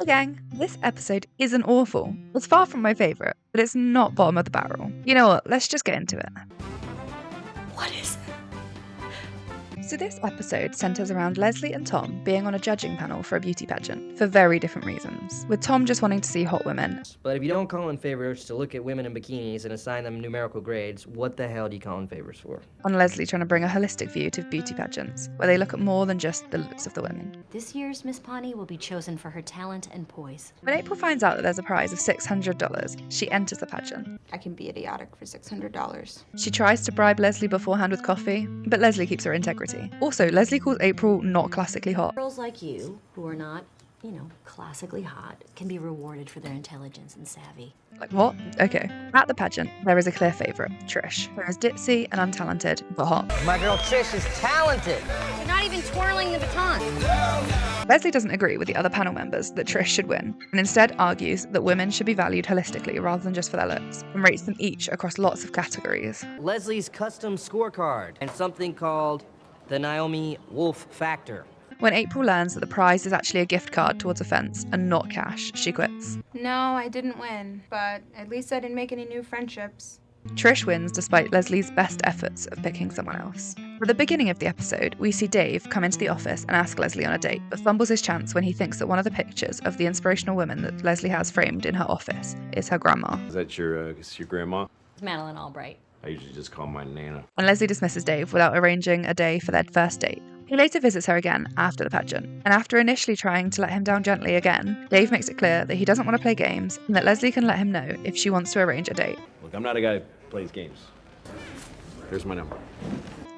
Well, gang, this episode isn't awful. It's far from my favourite, but it's not bottom of the barrel. You know what? Let's just get into it. What is it? So this episode centres around Leslie and Tom being on a judging panel for a beauty pageant for very different reasons, with Tom just wanting to see hot women. But if you don't call in favors to look at women in bikinis and assign them numerical grades, what the hell do you call in favors for? And Leslie trying to bring a holistic view to beauty pageants, where they look at more than just the looks of the women. This year's Miss Pawnee will be chosen for her talent and poise. When April finds out that there's a prize of $600, she enters the pageant. I can be idiotic for $600. She tries to bribe Leslie beforehand with coffee, but Leslie keeps her integrity. Also, Leslie calls April not classically hot. Girls like you, who are not, classically hot, can be rewarded for their intelligence and savvy. Like, what? Okay. At the pageant, there is a clear favourite, Trish, who is ditzy and untalented, but hot. My girl Trish is talented! You're not even twirling the baton. Leslie doesn't agree with the other panel members that Trish should win, and instead argues that women should be valued holistically rather than just for their looks, and rates them each across lots of categories. Leslie's custom scorecard and something called the Naomi Wolf Factor. When April learns that the prize is actually a gift card towards a fence and not cash, she quits. No, I didn't win, but at least I didn't make any new friendships. Trish wins despite Leslie's best efforts of picking someone else. At the beginning of the episode, we see Dave come into the office and ask Leslie on a date, but fumbles his chance when he thinks that one of the pictures of the inspirational women that Leslie has framed in her office is her grandma. Is that your grandma? It's Madeline Albright. I usually just call my Nana. And Leslie dismisses Dave without arranging a day for their first date. He later visits her again after the pageant, and after initially trying to let him down gently again, Dave makes it clear that he doesn't want to play games and that Leslie can let him know if she wants to arrange a date. Look, I'm not a guy who plays games. Here's my number.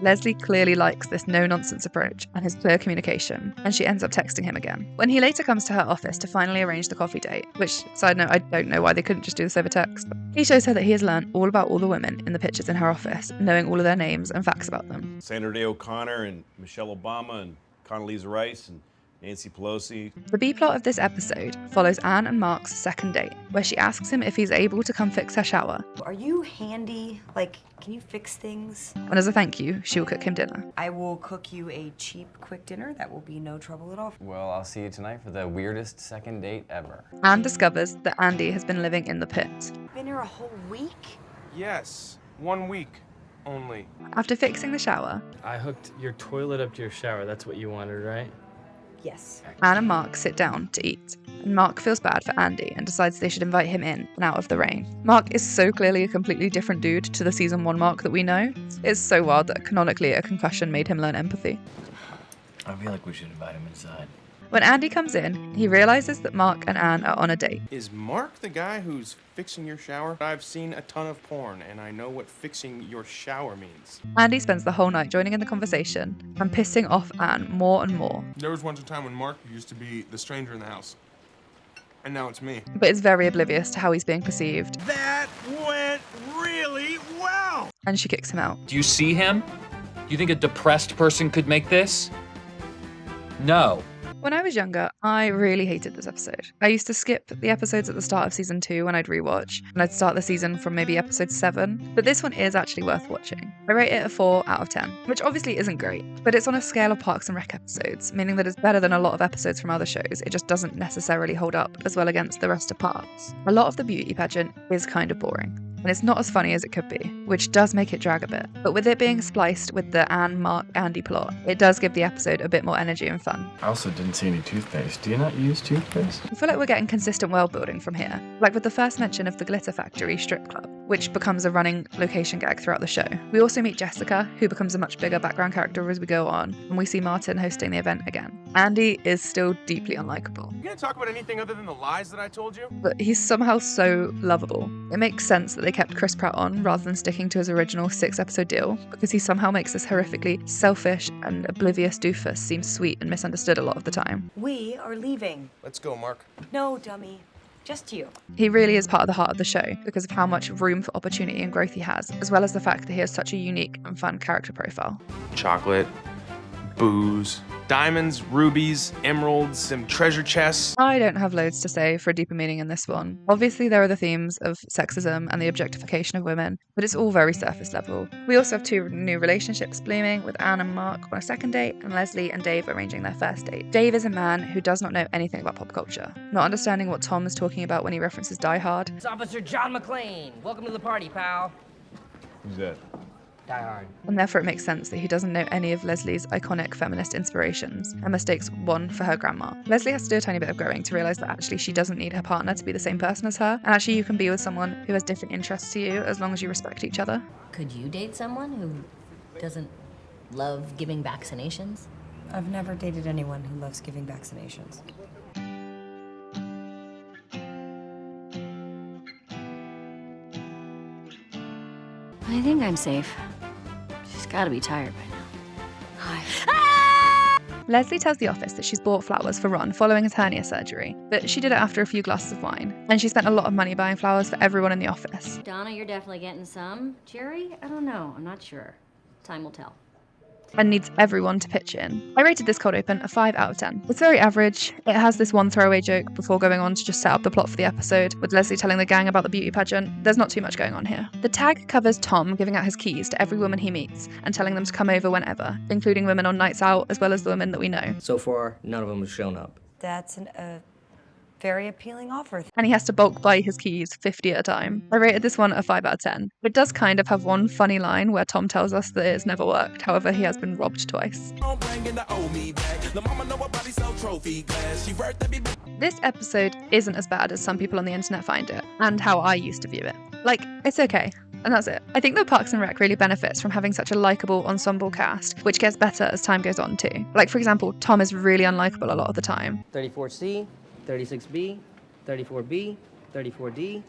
Leslie clearly likes this no-nonsense approach and his clear communication, and she ends up texting him again. When he later comes to her office to finally arrange the coffee date, which, side note, I don't know why they couldn't just do this over text, he shows her that he has learned all about all the women in the pictures in her office, knowing all of their names and facts about them. Sandra Day O'Connor and Michelle Obama and Condoleezza Rice and Nancy Pelosi. The B-plot of this episode follows Anne and Mark's second date, where she asks him if he's able to come fix her shower, Are you handy? Like, can you fix things? and as a thank you, she will cook him dinner. I will cook you a cheap, quick dinner. That will be no trouble at all. Well, I'll see you tonight for the weirdest second date ever. Anne discovers that Andy has been living in the pit. Been here a whole week? Yes, 1 week only. After fixing the shower, I hooked your toilet up to your shower. That's what you wanted, right? Yes. Anne and Mark sit down to eat, and Mark feels bad for Andy and decides they should invite him in and out of the rain. Mark is so clearly a completely different dude to the season 1 Mark that we know. It's so wild that canonically a concussion made him learn empathy. I feel like we should invite him inside. When Andy comes in, he realizes that Mark and Anne are on a date. Is Mark the guy who's fixing your shower? I've seen a ton of porn, and I know what fixing your shower means. Andy spends the whole night joining in the conversation and pissing off Anne more and more, There was once a time when Mark used to be the stranger in the house, and now it's me. but is very oblivious to how he's being perceived, That went really well! and she kicks him out. Do you see him? Do you think a depressed person could make this? No. When I was younger, I really hated this episode. I used to skip the episodes at the start of season 2 when I'd rewatch, and I'd start the season from maybe episode 7, but this one is actually worth watching. I rate it a 4 out of 10, which obviously isn't great, but it's on a scale of Parks and Rec episodes, meaning that it's better than a lot of episodes from other shows. It just doesn't necessarily hold up as well against the rest of Parks. A lot of the beauty pageant is kind of boring, and it's not as funny as it could be, which does make it drag a bit. But with it being spliced with the Anne, Mark, Andy plot, it does give the episode a bit more energy and fun. I also didn't see any toothpaste. Do you not use toothpaste? I feel like we're getting consistent world building from here, like with the first mention of the Glitter Factory strip club, which becomes a running location gag throughout the show. We also meet Jessica, who becomes a much bigger background character as we go on, and we see Martin hosting the event again. Andy is still deeply unlikable, You gonna talk about anything other than the lies that I told you? but he's somehow so lovable. It makes sense that they kept Chris Pratt on rather than sticking to his original 6-episode deal, because he somehow makes this horrifically selfish and oblivious doofus seem sweet and misunderstood a lot of the time. We are leaving. Let's go, Mark. No, dummy. Just you. He really is part of the heart of the show because of how much room for opportunity and growth he has, as well as the fact that he has such a unique and fun character profile. Chocolate, booze, Diamonds, rubies, emeralds, and treasure chests. I don't have loads to say for a deeper meaning in this one. Obviously, there are the themes of sexism and the objectification of women, but it's all very surface level. We also have two new relationships blooming, with Anne and Mark on a second date, and Leslie and Dave arranging their first date. Dave is a man who does not know anything about pop culture, not understanding what Tom is talking about when he references Die Hard. It's Officer John McClane. Welcome to the party, pal. Who's that? Die Hard. And therefore it makes sense that he doesn't know any of Leslie's iconic feminist inspirations and mistakes one for her grandma. Leslie has to do a tiny bit of growing to realise that actually she doesn't need her partner to be the same person as her, and actually you can be with someone who has different interests to you as long as you respect each other. Could you date someone who doesn't love giving vaccinations? I've never dated anyone who loves giving vaccinations. I think I'm safe. She's gotta be tired by now. Hi. Leslie tells the office that she's bought flowers for Ron following his hernia surgery, but she did it after a few glasses of wine, and she spent a lot of money buying flowers for everyone in the office. Donna, you're definitely getting some. Jerry, I don't know. I'm not sure. Time will tell. And needs everyone to pitch in. I rated this cold open a 5 out of 10. It's very average. It has this one throwaway joke before going on to just set up the plot for the episode, with Leslie telling the gang about the beauty pageant. There's not too much going on here. The tag covers Tom giving out his keys to every woman he meets and telling them to come over whenever, including women on nights out as well as the women that we know. So far, none of them have shown up. That's a very appealing offer. And he has to bulk buy his keys 50 at a time. I rated this one a 5 out of 10. It does kind of have one funny line where Tom tells us that it's never worked, however he has been robbed twice. This episode isn't as bad as some people on the internet find it, and how I used to view it. Like, it's okay. And that's it. I think that Parks and Rec really benefits from having such a likeable ensemble cast, which gets better as time goes on too. Like, for example, Tom is really unlikable a lot of the time. 34C, 36B, 34B, 34D,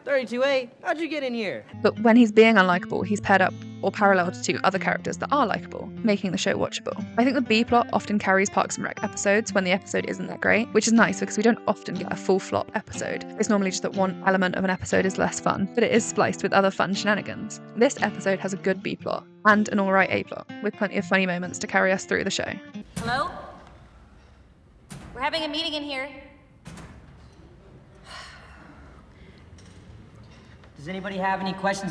32A. How'd you get in here? But when he's being unlikable, he's paired up or paralleled to other characters that are likable, making the show watchable. I think the B-plot often carries Parks and Rec episodes when the episode isn't that great, which is nice because we don't often get a full flop episode. It's normally just that one element of an episode is less fun, but it is spliced with other fun shenanigans. This episode has a good B-plot and an alright A-plot, with plenty of funny moments to carry us through the show. Hello? We're having a meeting in here. Does anybody have any questions